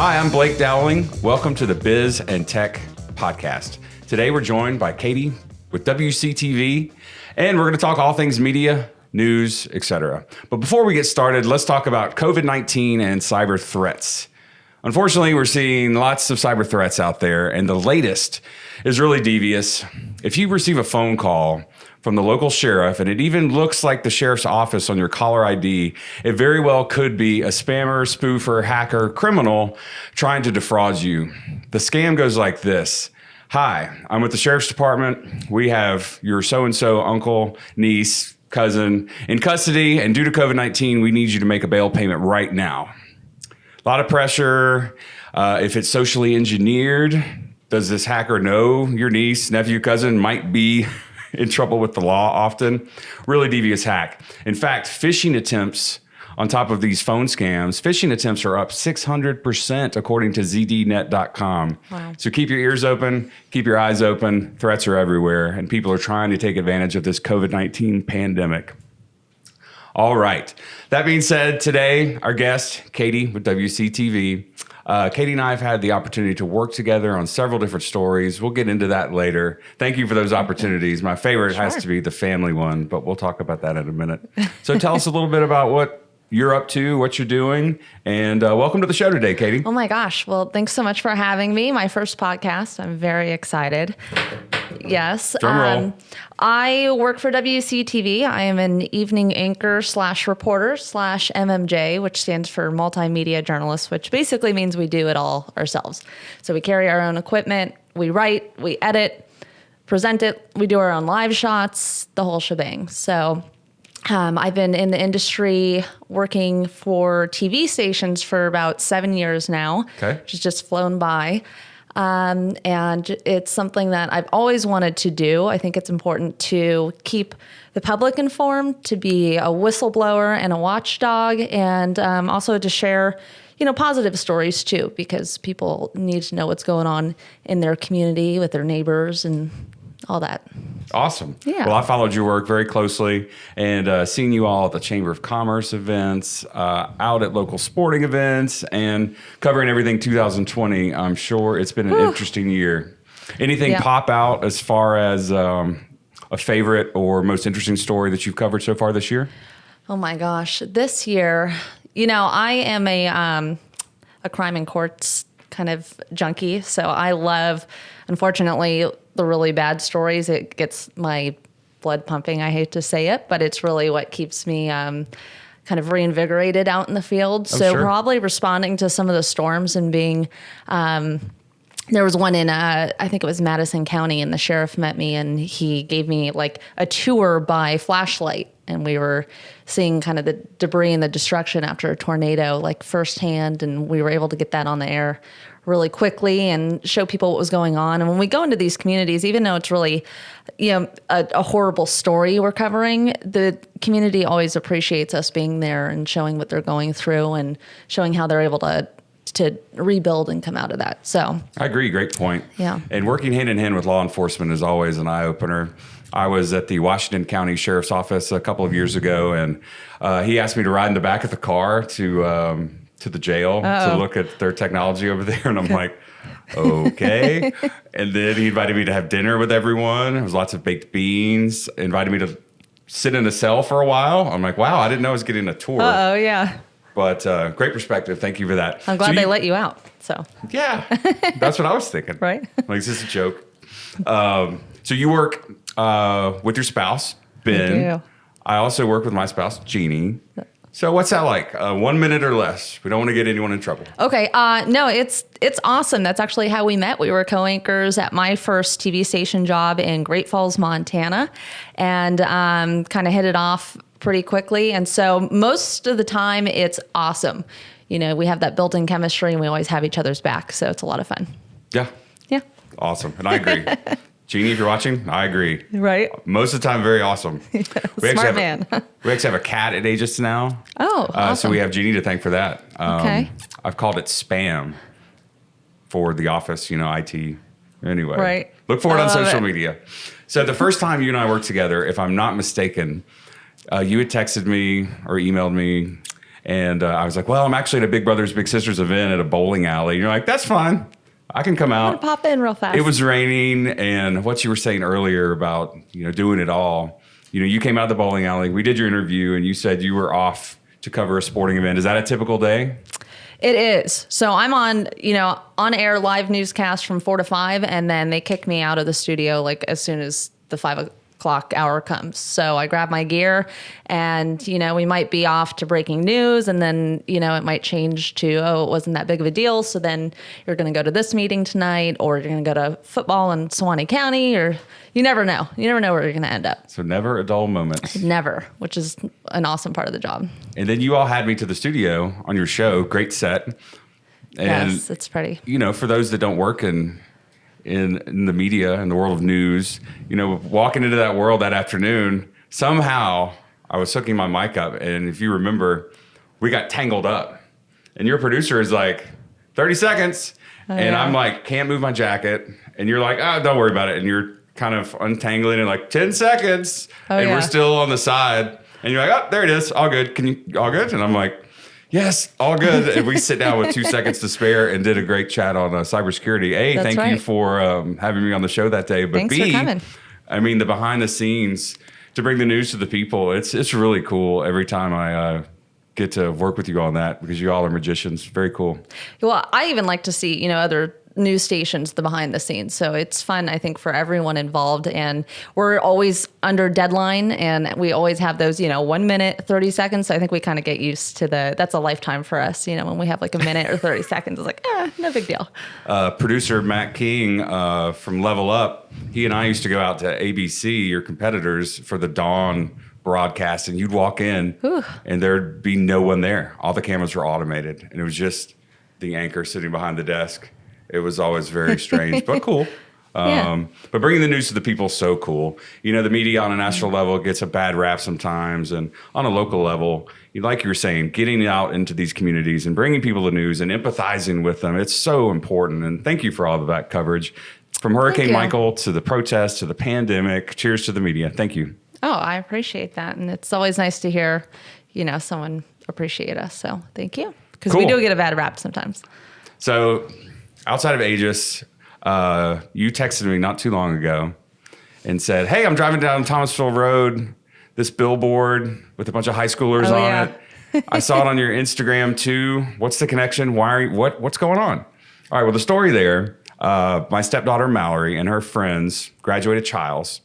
Hi, I'm Blake Dowling. Welcome to the Biz and Tech Podcast. Today we're joined by Katie with WCTV, and we're going to talk all things media, news, etc. But before we get started, let's talk about COVID-19 and cyber threats. Unfortunately, we're seeing lots of cyber threats out there, and the latest is really devious. If you receive a phone call from the local sheriff, and it even looks like the sheriff's office on your caller ID, it very well could be a spammer, spoofer, hacker, criminal trying to defraud you. The scam goes like this. Hi, I'm with the sheriff's department. We have your so-and-so uncle, niece, cousin in custody, and due to COVID-19, we need you to make a bail payment right now. A lot of pressure. If it's socially engineered, does this hacker know your niece, nephew, cousin might be in trouble with the law often? Really devious hack. In fact, phishing attempts on top of these phone scams, phishing attempts are up 600% according to zdnet.com. Wow. So keep your ears open, keep your eyes open. Threats are everywhere, and people are trying to take advantage of this COVID-19 pandemic. All right. That being said, today, our guest, Katie with WCTV. Katie and I have had the opportunity to work together on several different stories. We'll get into that later. Thank you for those opportunities. My favorite has to be the family one, but we'll talk about that in a minute. So tell us a little bit about what you're up to, what you're doing, and welcome to the show today, Katie. Oh my gosh. Well, thanks so much for having me. My first podcast. I'm very excited. Yes. Drum roll. I work for WCTV. I am an evening anchor / reporter / MMJ, which stands for Multimedia Journalist, which basically means we do it all ourselves. So we carry our own equipment, we write, we edit, present it, we do our own live shots, the whole shebang. So I've been in the industry working for TV stations for about 7 years now, which has just flown by. And it's something that I've always wanted to do. I think it's important to keep the public informed, to be a whistleblower and a watchdog, and also to share, positive stories too, because people need to know what's going on in their community with their neighbors and all that. Awesome. Yeah. Well, I followed your work very closely and seen you all at the Chamber of Commerce events, out at local sporting events, and covering everything 2020. I'm sure it's been an interesting year. Anything pop out as far as a favorite or most interesting story that you've covered so far this year? Oh my gosh. This year, I am a crime and courts kind of junkie. So I love, unfortunately, the really bad stories. It gets my blood pumping. I hate to say it, but it's really what keeps me kind of reinvigorated out in the field. So probably responding to some of the storms and being, there was one in, I think it was Madison County, and the sheriff met me and he gave me like a tour by flashlight. And we were seeing kind of the debris and the destruction after a tornado, like firsthand. And we were able to get that on the air really quickly and show people what was going on. And when we go into these communities, even though it's really, a horrible story we're covering, the community always appreciates us being there and showing what they're going through and showing how they're able to rebuild and come out of that. So I agree. Great point. Yeah. And working hand in hand with law enforcement is always an eye opener. I was at the Washington County Sheriff's Office a couple of years ago, and he asked me to ride in the back of the car to the jail to look at their technology over there. And I'm like, okay. And then he invited me to have dinner with everyone. There was lots of baked beans, invited me to sit in a cell for a while. I'm like, wow, I didn't know I was getting a tour. Oh yeah. But great perspective. Thank you for that. I'm glad they let you out. So yeah, that's what I was thinking. Right. Like, is this a joke? So you work with your spouse, Ben. I also work with my spouse, Jeannie. So what's that like? 1 minute or less. We don't want to get anyone in trouble. Okay. No, it's awesome. That's actually how we met. We were co-anchors at my first TV station job in Great Falls, Montana, and kind of hit it off pretty quickly. And so most of the time it's awesome. We have that built-in chemistry and we always have each other's back. So it's a lot of fun. Yeah. Yeah. Awesome. And I agree. Jeannie, if you're watching, I agree. Right. Most of the time, very awesome. Smart man. We actually have a cat at Aegis now. Oh, awesome. So we have Jeannie to thank for that. Okay. I've called it spam for the office, IT. Anyway. Right. Look for it on social media. So the first time you and I worked together, if I'm not mistaken, you had texted me or emailed me, And I was like, well, I'm actually at a Big Brothers Big Sisters event at a bowling alley. And you're like, that's fine. I can come out. Pop in real fast. It was raining, and what you were saying earlier about, doing it all. You came out of the bowling alley. We did your interview, and you said you were off to cover a sporting event. Is that a typical day? It is. So I'm on, on air live newscast from 4 to 5, and then they kick me out of the studio like as soon as the 5 o'clock hour comes. So I grab my gear, and we might be off to breaking news, and then it might change to, it wasn't that big of a deal. So then you're going to go to this meeting tonight, or you're going to go to football in Suwannee County, or you never know. You never know where you're going to end up. So never a dull moment. Never, which is an awesome part of the job. And then you all had me to the studio on your show. Great set. And, yes, it's pretty. For those that don't work in the media, in the world of news, walking into that world that afternoon, somehow I was hooking my mic up. And if you remember, we got tangled up. And your producer is like, 30 seconds. And I'm like, can't move my jacket. And you're like, oh, don't worry about it. And you're kind of untangling in like 10 seconds. We're still on the side. And you're like, oh, there it is. All good. All good? And I'm like, yes, all good. And we sit down with 2 seconds to spare and did a great chat on cybersecurity. A, That's thank right. you for having me on the show that day. But Thanks B, for coming. I mean, the behind the scenes to bring the news to the people, it's really cool every time I get to work with you on that, because you all are magicians. Very cool. Well, I even like to see, other news stations, the behind the scenes. So it's fun, I think, for everyone involved. And we're always under deadline, and we always have those, 1 minute, 30 seconds. So I think we kind of get used to that's a lifetime for us. When we have like a minute or 30 seconds, it's like, no big deal. Producer Matt King from Level Up, he and I used to go out to ABC, your competitors, for the dawn broadcast, and you'd walk in and there'd be no one there. All the cameras were automated, and it was just the anchor sitting behind the desk. It was always very strange, but cool. But bringing the news to the people is so cool. The media on a national level gets a bad rap sometimes, and on a local level, like you were saying, getting out into these communities and bringing people the news and empathizing with them, it's so important. And thank you for all of that coverage. From Hurricane Michael to the protests to the pandemic, cheers to the media. Thank you. Oh, I appreciate that. And it's always nice to hear, someone appreciate us. So thank you. Because we do get a bad rap sometimes. So outside of Aegis, you texted me not too long ago and said, hey, I'm driving down Thomasville Road, this billboard with a bunch of high schoolers on it. I saw it on your Instagram too. What's the connection? What's going on? All right, well, the story there, my stepdaughter Mallory and her friends graduated Childs.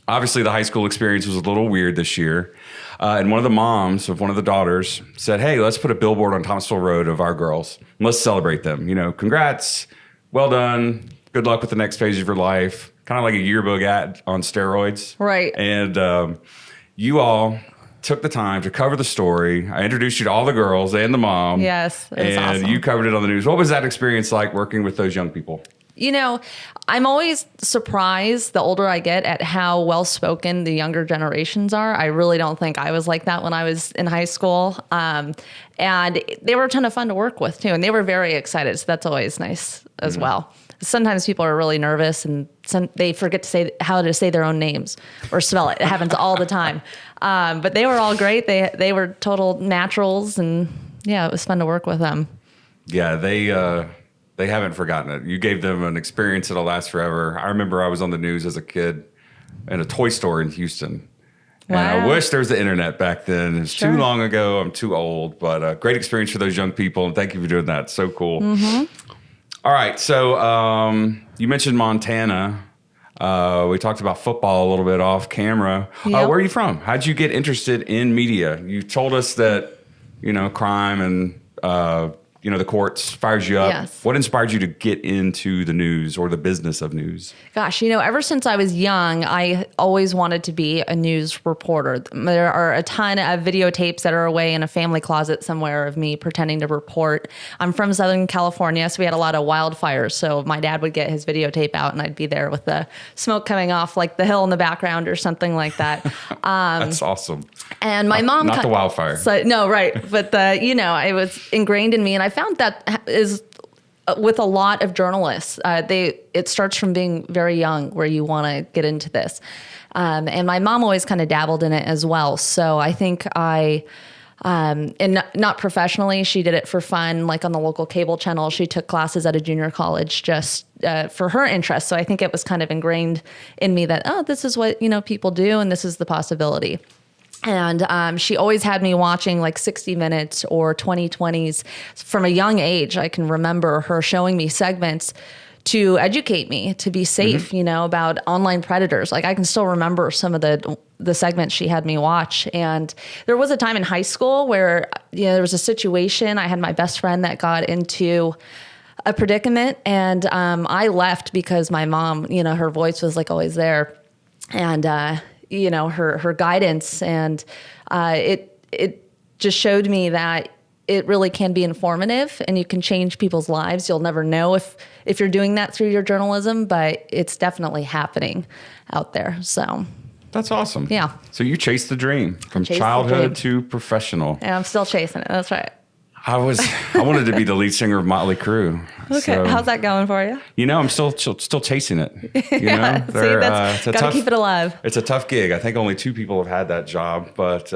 Obviously, the high school experience was a little weird this year. And one of the moms of one of the daughters said, hey, let's put a billboard on Thomasville Road of our girls. And let's celebrate them. Congrats. Well done. Good luck with the next phase of your life. Kind of like a yearbook ad on steroids. Right. And you all took the time to cover the story. I introduced you to all the girls and the mom. Yes, it was and awesome. you covered it on the news. What was that experience like working with those young people? I'm always surprised the older I get at how well-spoken the younger generations are. I really don't think I was like that when I was in high school. And they were a ton of fun to work with, too. And they were very excited. So that's always nice as well. Sometimes people are really nervous and they forget to say how to say their own names or spell it. It happens all the time. But they were all great. They were total naturals. And, yeah, it was fun to work with them. Yeah, they haven't forgotten it. You gave them an experience that'll last forever. I remember I was on the news as a kid in a toy store in Houston. Wow. And I wish there was the internet back then. It's too long ago. I'm too old. But great experience for those young people. And thank you for doing that. So cool. Mm-hmm. All right. So you mentioned Montana. We talked about football a little bit off camera. Yep. Where are you from? How'd you get interested in media? You told us that, crime and the courts fires you up. Yes. What inspired you to get into the news or the business of news? Gosh, ever since I was young, I always wanted to be a news reporter. There are a ton of videotapes that are away in a family closet somewhere of me pretending to report. I'm from Southern California, so we had a lot of wildfires. So my dad would get his videotape out and I'd be there with the smoke coming off like the hill in the background or something like that. That's awesome. And my mom... Not the wildfire. So, no, right. But, it was ingrained in me. And I found that is with a lot of journalists. It starts from being very young where you want to get into this. And my mom always kind of dabbled in it as well. So I think I and not professionally. She did it for fun, like on the local cable channel. She took classes at a junior college just for her interest. So I think it was kind of ingrained in me that, oh, this is what, people do, and this is the possibility. And she always had me watching like 60 Minutes or 2020s from a young age. I can remember her showing me segments to educate me, to be safe, about online predators. Like I can still remember some of the segments she had me watch. And there was a time in high school where, there was a situation. I had my best friend that got into a predicament, and I left because my mom, her voice was like always there. And, her guidance, and it just showed me that it really can be informative and you can change people's lives. You'll never know if you're doing that through your journalism, but it's definitely happening out there. So that's awesome. Yeah. So you chased the dream from childhood to professional. And I'm still chasing it. That's right. I wanted to be the lead singer of Motley Crue. Okay. So, how's that going for you? I'm still chasing it. Yeah. See, gotta keep it alive. It's a tough gig. I think only 2 people have had that job, but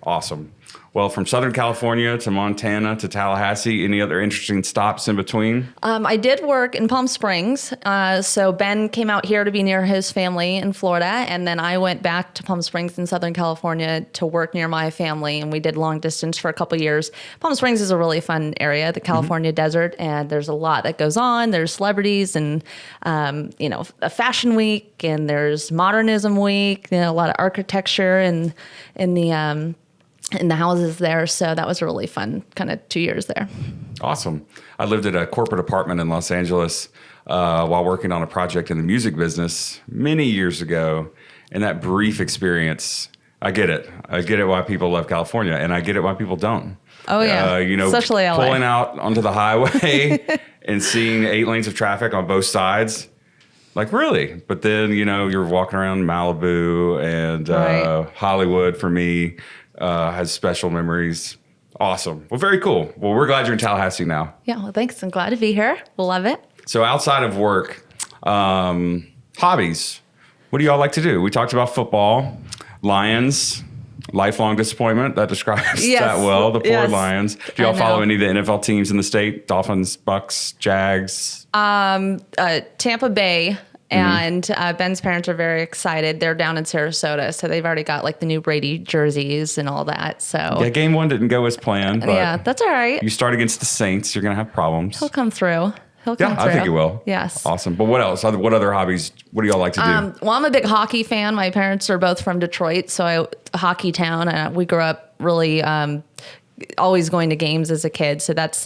awesome. Well, from Southern California to Montana to Tallahassee, any other interesting stops in between? I did work in Palm Springs. So Ben came out here to be near his family in Florida. And then I went back to Palm Springs in Southern California to work near my family. And we did long distance for a couple of years. Palm Springs is a really fun area, the California desert. And there's a lot that goes on. There's celebrities and, a fashion week, and there's modernism week, a lot of architecture in the houses there. So that was a really fun kind of 2 years there. Awesome. I lived at a corporate apartment in Los Angeles while working on a project in the music business many years ago. And that brief experience, I get it. I get it why people love California, and I get it why people don't. Oh, yeah. Especially LA. Pulling out onto the highway and seeing 8 lanes of traffic on both sides. Like, really? But then, you're walking around Malibu and Hollywood for me. Has special memories. Awesome. Well, very cool. Well, we're glad you're in Tallahassee now. Yeah, well, thanks. I'm glad to be here. We'll love it. So outside of work, hobbies, what do y'all like to do? We talked about football, Lions, lifelong disappointment. That describes that well, the poor Lions. Do y'all follow any of the NFL teams in the state? Dolphins, Bucks, Jags? Tampa Bay. And Ben's parents are very excited. They're down in Sarasota, so they've already got like the new Brady jerseys and all that. So yeah, game 1 didn't go as planned. But yeah, that's all right. You start against the Saints, you're gonna have problems. He'll come through. I think he will. Yes. Awesome. But what else? What other hobbies? What do y'all like to do? Well, I'm a big hockey fan. My parents are both from Detroit, so hockey town. And we grew up really always going to games as a kid. So that's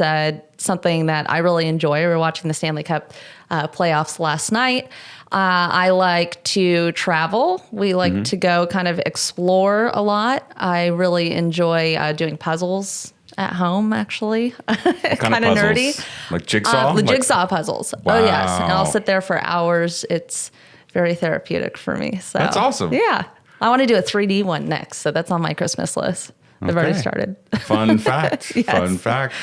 something that I really enjoy. We were watching the Stanley Cup playoffs last night. I like to travel. We like to go kind of explore a lot. I really enjoy doing puzzles at home, actually. Kind of nerdy. Like jigsaw? Jigsaw puzzles. Wow. Oh, yes. And I'll sit there for hours. It's very therapeutic for me. So that's awesome. Yeah. I want to do a 3D one next. So that's on my Christmas list. I've already started. Fun fact. Yes. Fun fact.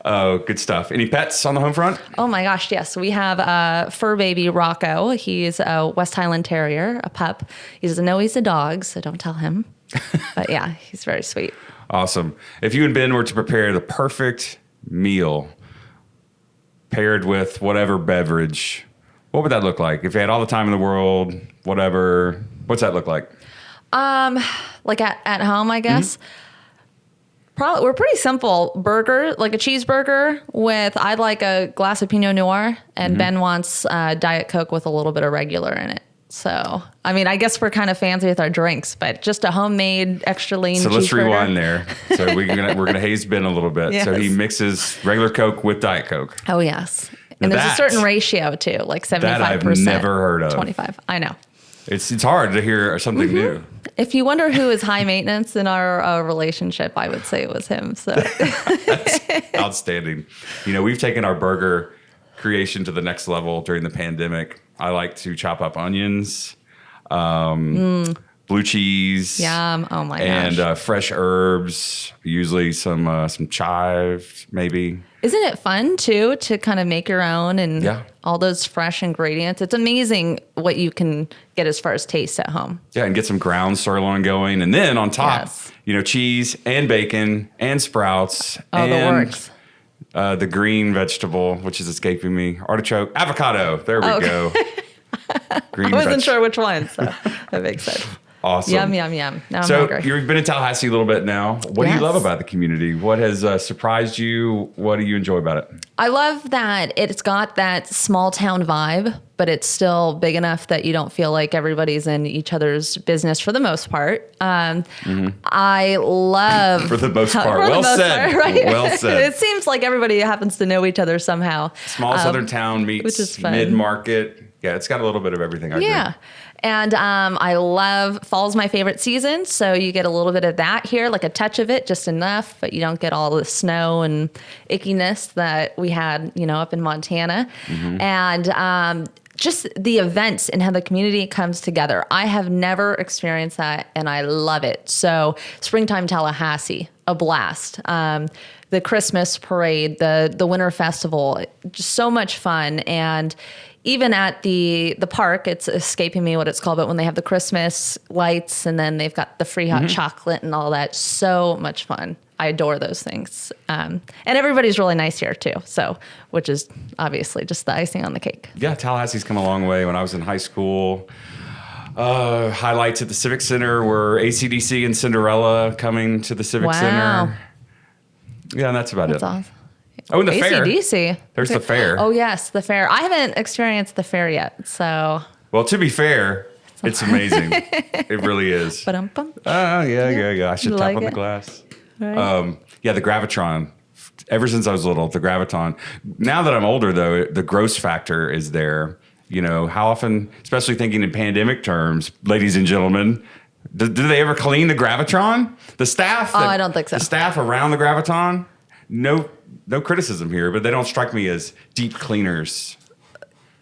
Oh, good stuff. Any pets on the home front? Oh my gosh, yes. We have fur baby Rocco. He's a West Highland Terrier, a pup. He doesn't know he's a dog, so don't tell him. But yeah, he's very sweet. Awesome. If you and Ben were to prepare the perfect meal paired with whatever beverage, what would that look like? If you had all the time in the world, whatever, what's that look like? Like at home, I guess. Probably we're pretty simple. Burger, like a cheeseburger with, I'd like a glass of Pinot Noir, and Ben wants Diet Coke with a little bit of regular in it. So, I mean, I guess we're kind of fancy with our drinks, but just a homemade extra lean cheeseburger. So let's rewind there. So we're gonna haze Ben a little bit. Yes. So he mixes regular Coke with Diet Coke. Oh yes, and there's a certain ratio too, like 75%. That I've never heard of. 25. I know. It's hard to hear something new. If you wonder who is high maintenance in our relationship, I would say it was him. So that's outstanding. We've taken our burger creation to the next level during the pandemic. I like to chop up onions, blue cheese, yum. Oh my gosh, and fresh herbs. Usually some chive, maybe. Isn't it fun too to kind of make your own and all those fresh ingredients? It's amazing what you can get as far as taste at home. Yeah, and get some ground sirloin going, and then on top cheese and bacon and sprouts. Oh, the and works. The green vegetable, which is escaping me. Artichoke. Avocado. There we go. Green I wasn't sure which one, so that makes sense. Awesome. Yum, yum, yum. Now I'm So hungry. you've been in Tallahassee a little bit now. What do you Yes. love about the community? What has surprised you? What do you enjoy about it? I love that it's got that small town vibe, but it's still big enough that you don't feel like everybody's in each other's business for the most part. I love... For the most part. For the Well most said. part, right? Well said. It seems like everybody happens to know each other somehow. Small southern town which is meets fun. mid-market. Yeah, it's got a little bit of everything. I Yeah. agree. And I love fall's my favorite season. So you get a little bit of that here, like a touch of it, just enough, but you don't get all the snow and ickiness that we had, up in Montana. And just the events and how the community comes together. I have never experienced that, and I love it. So Springtime Tallahassee, a blast. The Christmas parade, the Winter Festival, just so much fun. And even at the park, it's escaping me what it's called, but when they have the Christmas lights and then they've got the free hot chocolate and all that, so much fun. I adore those things. And everybody's really nice here too. So, which is obviously just the icing on the cake. Yeah, Tallahassee's come a long way. When I was in high school, highlights at the Civic Center were AC/DC and Cinderella coming to the Civic Center. Yeah, and that's about That's it. awesome. Oh, and the fair. AC/DC. There's the fair. Oh, yes, the fair. I haven't experienced the fair yet, so... Well, to be fair, it's amazing. It really is. Ba-dum-bum. Oh, yeah. I should You tap like on the it? glass. Right. Yeah, the Gravitron. Ever since I was little, the Graviton. Now that I'm older, though, the gross factor is there. How often, especially thinking in pandemic terms, ladies and gentlemen, do they ever clean the Gravitron? The staff? I don't think so. The staff around the Graviton? No criticism here, but they don't strike me as deep cleaners.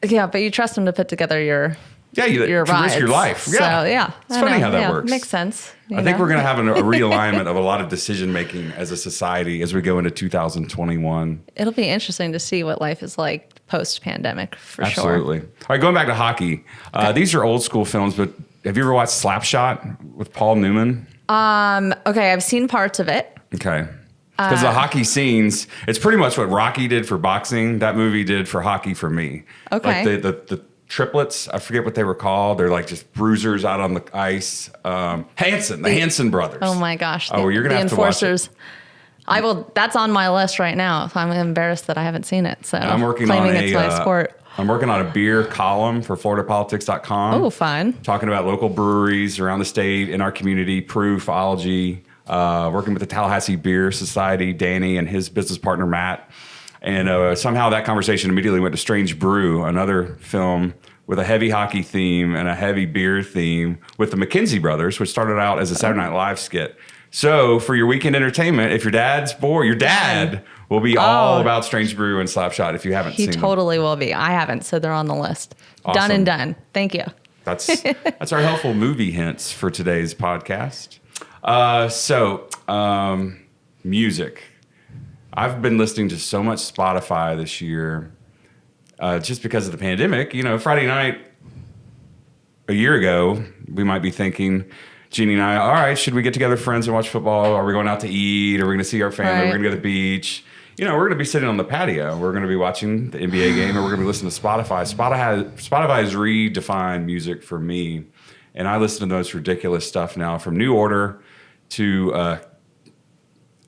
Yeah, but you trust them to put together your You rides. risk your life. So, yeah. It's I funny know. how that works. Makes sense. I think we're going to have a realignment of a lot of decision making as a society as we go into 2021. It'll be interesting to see what life is like post-pandemic, for sure. Absolutely. All right, going back to hockey. These are old school films, but have you ever watched Slapshot with Paul Newman? Okay, I've seen parts of it. Okay. Because the hockey scenes, it's pretty much what Rocky did for boxing, that movie did for hockey for me. Okay. Like the triplets, I forget what they were called. They're like just bruisers out on the ice. The Hanson brothers. Oh my gosh. Oh, you're going to have to watch it. I will. That's on my list right now. I'm embarrassed that I haven't seen it. So I'm working claiming on it's my sport. I'm working on a beer column for FloridaPolitics.com. Oh, fun. Talking about local breweries around the state, in our community, Proof-ology, working with the Tallahassee Beer Society, Danny and his business partner, Matt. And somehow that conversation immediately went to Strange Brew, another film with a heavy hockey theme and a heavy beer theme with the McKenzie brothers, which started out as a Saturday Night Live skit. So for your weekend entertainment, if your dad's bored, your dad will be all about Strange Brew and Slapshot if you haven't He seen totally will be. I haven't, so they're on the list. Done Awesome. and done. Thank you. them. That's our helpful movie hints for today's podcast. Music. I've been listening to so much Spotify this year just because of the pandemic. Friday night a year ago, we might be thinking, Jeannie and I, all right, should we get together friends and watch football? Are we going out to eat? Are we going to see our family? Right. We're going to go to the beach. We're going to be sitting on the patio. We're going to be watching the NBA game, or we're going to be listening to Spotify. Spotify has redefined music for me, and I listen to the most ridiculous stuff now, from New Order to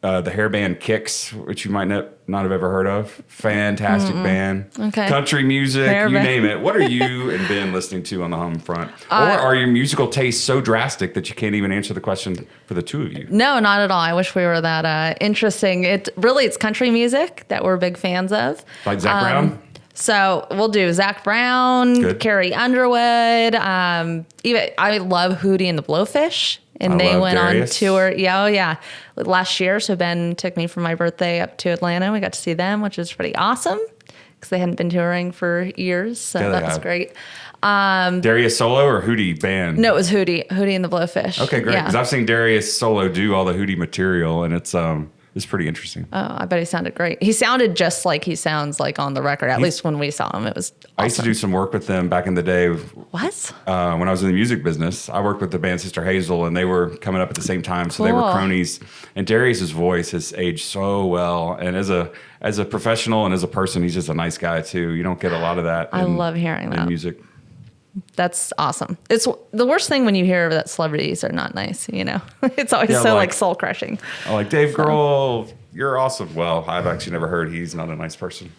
the hair band Kicks, which you might not have ever heard of. Fantastic band. Okay. Country music, Hair you band. name it. What are you and Ben listening to on the home front? Or are your musical tastes so drastic that you can't even answer the question for the two of you? No, not at all. I wish we were that interesting. It's country music that we're big fans of. Like Zac Brown? So we'll do Zac Brown, Good. Carrie Underwood. Even I love Hootie and the Blowfish, and I they love went Darius. on tour. Yeah, oh yeah, last year. So Ben took me for my birthday up to Atlanta. We got to see them, which is pretty awesome because they hadn't been touring for years. So Yeah, they that was have. great. Darius solo or Hootie band? No, it was Hootie and the Blowfish. Okay, great. Yeah. Because I've seen Darius solo do all the Hootie material, and it's It's pretty interesting. Oh, I bet he sounded great. He sounded just like he sounds like on the record. At least when we saw him, it was awesome. I used to do some work with them back in the day. What? When I was in the music business, I worked with the band Sister Hazel, and they were coming up at the same time, so they were Cool. cronies. And Darius's voice has aged so well, and as a professional and as a person, he's just a nice guy too. You don't get a lot of that. I love hearing in that. music. That's awesome. It's the worst thing when you hear that celebrities are not nice, you know? It's always Yeah, so like- soul crushing. Like Dave Grohl, you're awesome. Well, I've actually never heard he's not a nice person.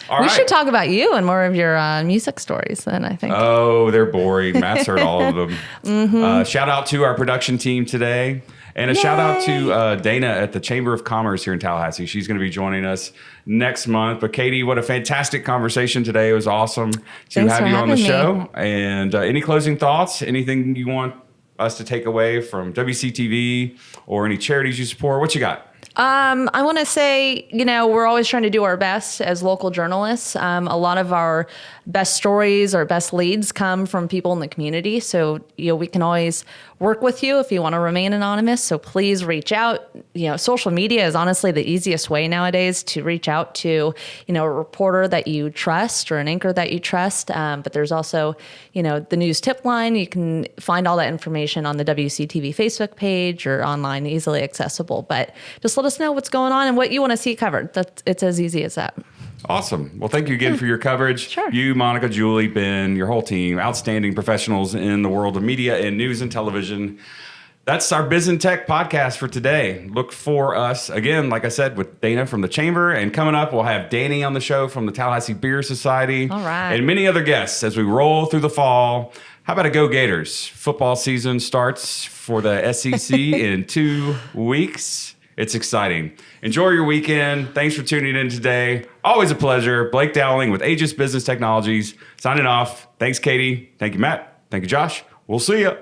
All We right. should talk about you and more of your music stories then, I think. Oh, they're boring. Matt's heard all of them. Mm-hmm. Shout out to our production team today. And a shout out to Dana at the Chamber of Commerce here in Tallahassee. She's going to be joining us next month. But Katie, what a fantastic conversation today. It was awesome to Thanks have for you on the having me. show. And any closing thoughts? Anything you want us to take away from WCTV or any charities you support? What you got? I want to say, you know, we're always trying to do our best as local journalists. A lot of our best stories or best leads come from people in the community. So, you know, we can always work with you if you want to remain anonymous. So please reach out. You know, social media is honestly the easiest way nowadays to reach out to, you know, a reporter that you trust or an anchor that you trust. But there's also, you know, the news tip line. You can find all that information on the WCTV Facebook page or online, easily accessible. But just let us know what's going on and what you want to see covered. It's as easy as that. Awesome. Well, thank you again for your coverage. Sure. You, Monica, Julie, Ben, your whole team, outstanding professionals in the world of media and news and television. That's our Biz and Tech podcast for today. Look for us, again, like I said, with Dana from the Chamber. And coming up, we'll have Danny on the show from the Tallahassee Beer Society. All right. And many other guests as we roll through the fall. How about a Go Gators? Football season starts for the SEC in 2 weeks. It's exciting. Enjoy your weekend. Thanks for tuning in today. Always a pleasure. Blake Dowling with Aegis Business Technologies signing off. Thanks, Katie. Thank you, Matt. Thank you, Josh. We'll see you.